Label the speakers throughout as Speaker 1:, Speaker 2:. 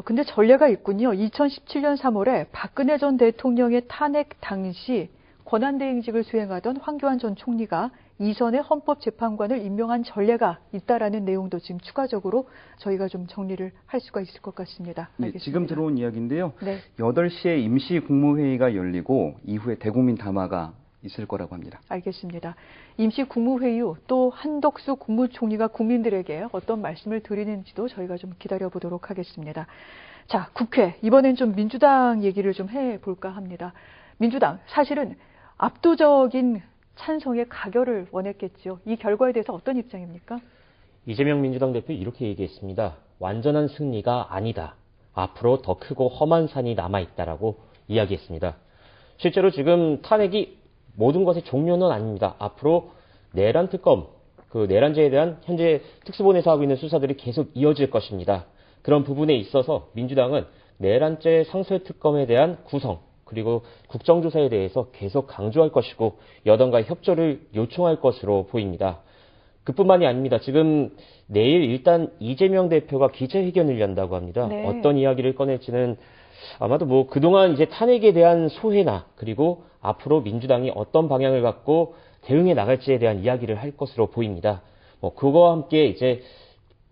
Speaker 1: 근데 전례가 있군요. 2017년 3월에 박근혜 전 대통령의 탄핵 당시 권한대행직을 수행하던 황교안 전 총리가 이선의 헌법재판관을 임명한 전례가 있다라는 내용도 지금 추가적으로 저희가 좀 정리를 할 수가 있을 것 같습니다.
Speaker 2: 네, 지금 들어온 이야기인데요.
Speaker 1: 네.
Speaker 2: 8시에 임시국무회의가 열리고 이후에 대국민 담화가 있을 거라고 합니다.
Speaker 1: 알겠습니다. 임시국무회의 후 또 한덕수 국무총리가 국민들에게 어떤 말씀을 드리는지도 저희가 좀 기다려보도록 하겠습니다. 자, 국회. 이번엔 좀 민주당 얘기를 좀 해볼까 합니다. 민주당, 사실은 압도적인 찬성의 가결을 원했겠죠. 이 결과에 대해서 어떤 입장입니까?
Speaker 3: 이재명 민주당 대표 이렇게 얘기했습니다. 완전한 승리가 아니다. 앞으로 더 크고 험한 산이 남아있다라고 이야기했습니다. 실제로 지금 탄핵이 모든 것의 종료는 아닙니다. 앞으로 내란 특검, 그 내란죄에 대한 현재 특수본에서 하고 있는 수사들이 계속 이어질 것입니다. 그런 부분에 있어서 민주당은 내란죄 상설 특검에 대한 구성, 그리고 국정조사에 대해서 계속 강조할 것이고 여당과의 협조를 요청할 것으로 보입니다. 그뿐만이 아닙니다. 지금 내일 일단 이재명 대표가 기자회견을 연다고 합니다.
Speaker 1: 네.
Speaker 3: 어떤 이야기를 꺼낼지는 아마도 뭐 그동안 이제 탄핵에 대한 소회나 그리고 앞으로 민주당이 어떤 방향을 갖고 대응해 나갈지에 대한 이야기를 할 것으로 보입니다. 그거와 함께 이제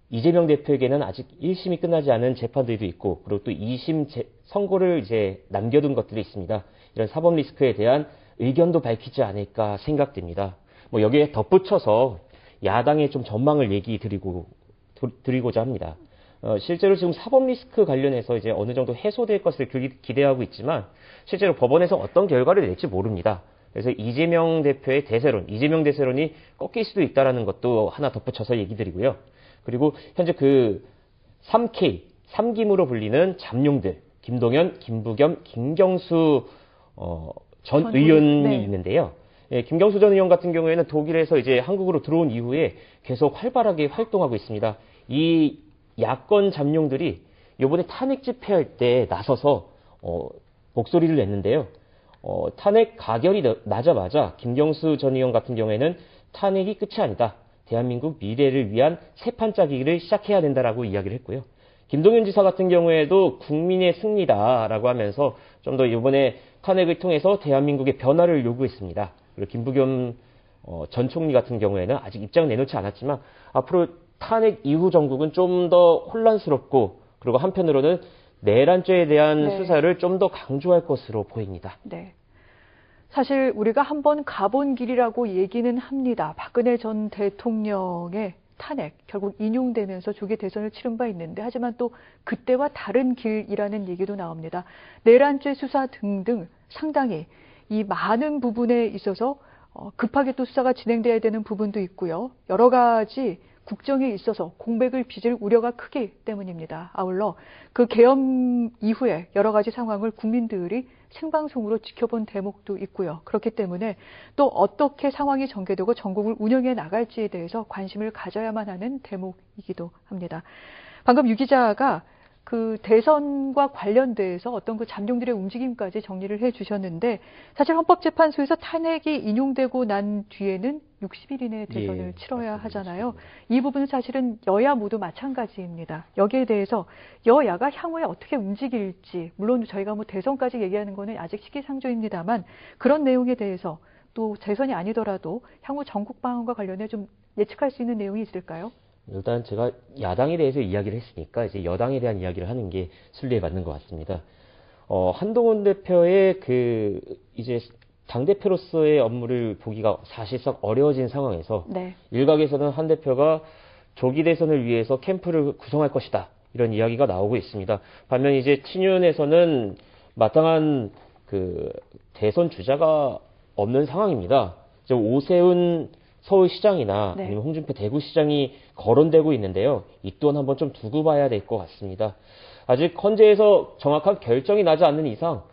Speaker 3: 이재명 대표에게는 아직 1심이 끝나지 않은 재판들도 있고, 그리고 또 2심 선고를 이제 남겨둔 것들이 있습니다. 이런 사법 리스크에 대한 의견도 밝히지 않을까 생각됩니다. 여기에 덧붙여서 야당의 좀 전망을 드리고자 합니다. 실제로 지금 사법 리스크 관련해서 이제 어느 정도 해소될 것을 기대하고 있지만, 실제로 법원에서 어떤 결과를 낼지 모릅니다. 그래서 이재명 대표의 이재명 대세론이 꺾일 수도 있다는 것도 하나 덧붙여서 얘기 드리고요. 그리고 현재 그 3K, 3김으로 불리는 잠룡들, 김동연, 김부겸, 김경수 전 의원이
Speaker 1: 네.
Speaker 3: 있는데요. 예, 김경수 전 의원 같은 경우에는 독일에서 이제 한국으로 들어온 이후에 계속 활발하게 활동하고 있습니다. 이 야권 잠룡들이 이번에 탄핵 집회할 때 나서서 목소리를 냈는데요. 탄핵 가결이 나자마자 김경수 전 의원 같은 경우에는 탄핵이 끝이 아니다. 대한민국 미래를 위한 새 판짜기를 시작해야 된다라고 이야기를 했고요. 김동연 지사 같은 경우에도 국민의 승리다라고 하면서 좀 더 이번에 탄핵을 통해서 대한민국의 변화를 요구했습니다. 그리고 김부겸 전 총리 같은 경우에는 아직 입장을 내놓지 않았지만 앞으로 탄핵 이후 정국은 좀 더 혼란스럽고, 그리고 한편으로는 내란죄에 대한 수사를 좀 더 강조할 것으로 보입니다.
Speaker 1: 네. 사실 우리가 한번 가본 길이라고 얘기는 합니다. 박근혜 전 대통령의 탄핵 결국 인용되면서 조기 대선을 치른 바 있는데, 하지만 또 그때와 다른 길이라는 얘기도 나옵니다. 내란죄 수사 등등 상당히 이 많은 부분에 있어서 급하게 또 수사가 진행돼야 되는 부분도 있고요. 여러 가지 국정에 있어서 공백을 빚을 우려가 크기 때문입니다. 아울러 그 계엄 이후에 여러 가지 상황을 국민들이 생방송으로 지켜본 대목도 있고요. 그렇기 때문에 또 어떻게 상황이 전개되고 전국을 운영해 나갈지에 대해서 관심을 가져야만 하는 대목이기도 합니다. 방금 유 기자가 그 대선과 관련돼서 어떤 그 잠룡들의 움직임까지 정리를 해 주셨는데, 사실 헌법재판소에서 탄핵이 인용되고 난 뒤에는 60일 이내에 대선을 치러야 하잖아요. 이 부분은 사실은 여야 모두 마찬가지입니다. 여기에 대해서 여야가 향후에 어떻게 움직일지, 물론 저희가 뭐 대선까지 얘기하는 거는 아직 시기상조입니다만, 그런 내용에 대해서 또 대선이 아니더라도 향후 전국 방안과 관련해 좀 예측할 수 있는 내용이 있을까요?
Speaker 3: 일단 제가 야당에 대해서 이야기를 했으니까 이제 여당에 대한 이야기를 하는 게 순리에 맞는 것 같습니다. 한동훈 대표의 이제 당대표로서의 업무를 보기가 사실상 어려워진 상황에서 일각에서는 한 대표가 조기 대선을 위해서 캠프를 구성할 것이다, 이런 이야기가 나오고 있습니다. 반면 이제 친윤에서는 마땅한 그 대선 주자가 없는 상황입니다. 오세훈 서울시장이나 아니면 홍준표 대구시장이 거론되고 있는데요. 이 또한 한번 좀 두고 봐야 될 것 같습니다. 아직 헌재에서 정확한 결정이 나지 않는 이상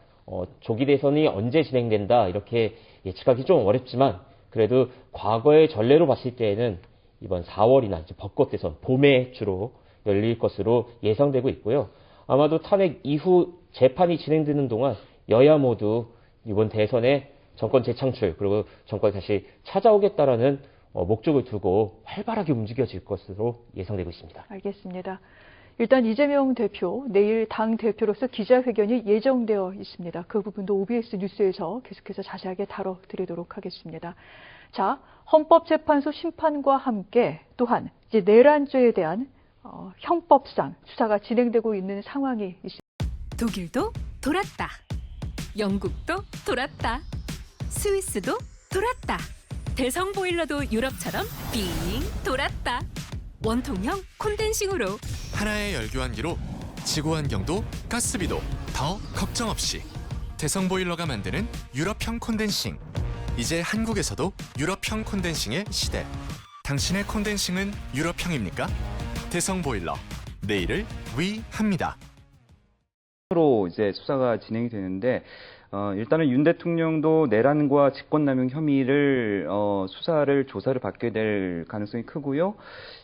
Speaker 3: 조기 대선이 언제 진행된다 이렇게 예측하기 좀 어렵지만, 그래도 과거의 전례로 봤을 때에는 이번 4월이나 이제 벚꽃 대선 봄에 주로 열릴 것으로 예상되고 있고요. 아마도 탄핵 이후 재판이 진행되는 동안 여야 모두 이번 대선에 정권 재창출, 그리고 정권이 다시 찾아오겠다라는 목적을 두고 활발하게 움직여질 것으로 예상되고 있습니다.
Speaker 1: 알겠습니다. 일단 이재명 대표 내일 당 대표로서 기자회견이 예정되어 있습니다. 그 부분도 OBS 뉴스에서 계속해서 자세하게 다뤄드리도록 하겠습니다. 자, 헌법재판소 심판과 함께 또한 이제 내란죄에 대한 형법상 수사가 진행되고 있는 상황이 있습니다.
Speaker 4: 독일도 돌았다. 영국도 돌았다. 스위스도 돌았다. 대성 보일러도 유럽처럼 빙 돌았다. 원통형 콘덴싱으로
Speaker 5: 하나의 열교환기로 지구 환경도 가스비도 더 걱정 없이 대성 보일러가 만드는 유럽형 콘덴싱. 이제 한국에서도 유럽형 콘덴싱의 시대. 당신의 콘덴싱은 유럽형입니까? 대성 보일러. 내일을 위합니다.
Speaker 2: 으로 이제 수사가 진행이 되는데 일단은 윤 대통령도 내란과 직권남용 혐의를 수사를 조사를 받게 될 가능성이 크고요.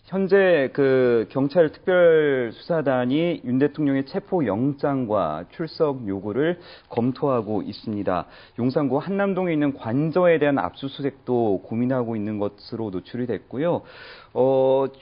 Speaker 2: 현재 그 경찰 특별수사단이 윤 대통령의 체포 영장과 출석 요구를 검토하고 있습니다. 용산구 한남동에 있는 관저에 대한 압수수색도 고민하고 있는 것으로 노출이 됐고요.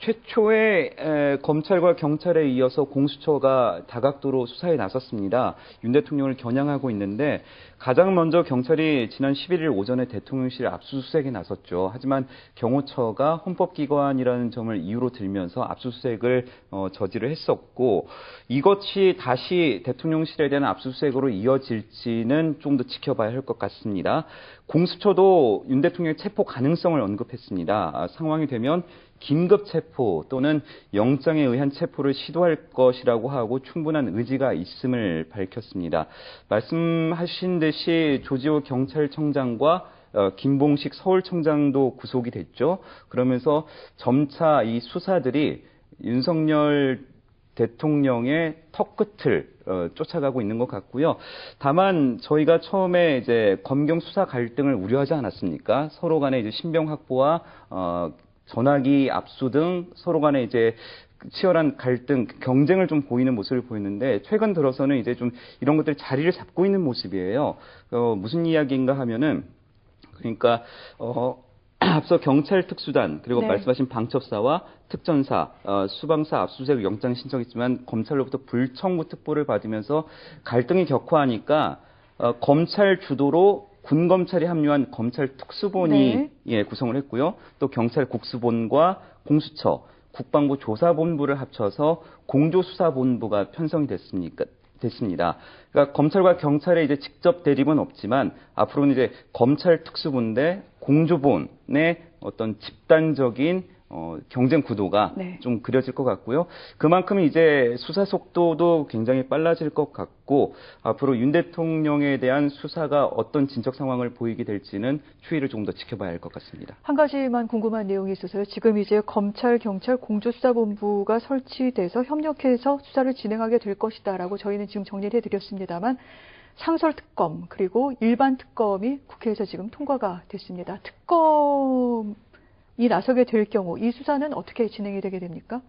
Speaker 2: 최초에 검찰과 경찰에 이어서 공수처가 다각도로 수사에 나섰습니다. 윤 대통령을 겨냥하고 있는데 가장 먼저 경찰이 지난 11일 오전에 대통령실 압수수색에 나섰죠. 하지만 경호처가 헌법기관이라는 점을 이유로 들면서 압수수색을 저지를 했었고 이것이 다시 대통령실에 대한 압수수색으로 이어질지는 좀 더 지켜봐야 할 것 같습니다. 공수처도 윤 대통령의 체포 가능성을 언급했습니다. 상황이 되면 긴급 체포 또는 영장에 의한 체포를 시도할 것이라고 하고 충분한 의지가 있음을 밝혔습니다. 말씀하신 듯이 조지호 경찰청장과 김봉식 서울청장도 구속이 됐죠. 그러면서 점차 이 수사들이 윤석열 대통령의 턱끝을 쫓아가고 있는 것 같고요. 다만 저희가 처음에 이제 검경 수사 갈등을 우려하지 않았습니까? 서로 간에 이제 신병 확보와 전화기 압수 등 서로 간에 이제 치열한 갈등, 경쟁을 좀 보이는 모습을 보이는데 최근 들어서는 이제 좀 이런 것들이 자리를 잡고 있는 모습이에요. 무슨 이야기인가 하면은 그러니까 앞서 경찰 특수단 그리고
Speaker 1: 네.
Speaker 2: 말씀하신 방첩사와 특전사, 수방사 압수수색 영장 신청했지만 검찰로부터 불청구 특보를 받으면서 갈등이 격화하니까 검찰 주도로 군검찰이 합류한 검찰 특수본이
Speaker 1: 네.
Speaker 2: 구성을 했고요. 또 경찰 국수본과 공수처, 국방부 조사본부를 합쳐서 공조수사본부가 편성이 됐습니다. 그러니까 검찰과 경찰의 이제 직접 대립은 없지만 앞으로는 이제 검찰 특수본대 공조본의 어떤 집단적인 경쟁 구도가
Speaker 1: 네.
Speaker 2: 좀 그려질 것 같고요. 그만큼 이제 수사 속도도 굉장히 빨라질 것 같고 앞으로 윤 대통령에 대한 수사가 어떤 진척 상황을 보이게 될지는 추이를 조금 더 지켜봐야 할 것 같습니다.
Speaker 1: 한 가지만 궁금한 내용이 있어서요. 지금 이제 검찰, 경찰, 공조수사본부가 설치돼서 협력해서 수사를 진행하게 될 것이다라고 저희는 지금 정리를 해드렸습니다만 상설특검 그리고 일반 특검이 국회에서 지금 통과가 됐습니다. 특검이 나서게 될 경우 이 수사는 어떻게 진행이 되게 됩니까?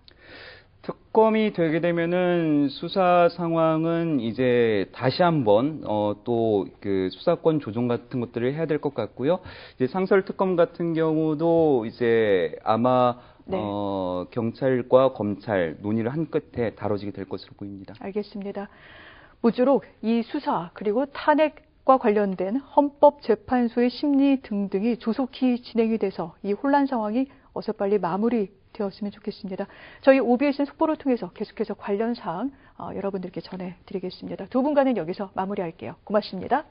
Speaker 2: 특검이 되게 되면은 수사 상황은 이제 다시 한번 또 그 수사권 조정 같은 것들을 해야 될 것 같고요. 이제 상설 특검 같은 경우도 이제 아마
Speaker 1: 네.
Speaker 2: 경찰과 검찰 논의를 한 끝에 다뤄지게 될 것으로 보입니다.
Speaker 1: 알겠습니다. 모쪼록 이 수사 그리고 탄핵과 관련된 헌법재판소의 심리 등등이 조속히 진행이 돼서 이 혼란 상황이 어서 빨리 마무리되었으면 좋겠습니다. 저희 OBS는 속보를 통해서 계속해서 관련 사항 여러분들께 전해드리겠습니다. 두 분과는 여기서 마무리할게요. 고맙습니다.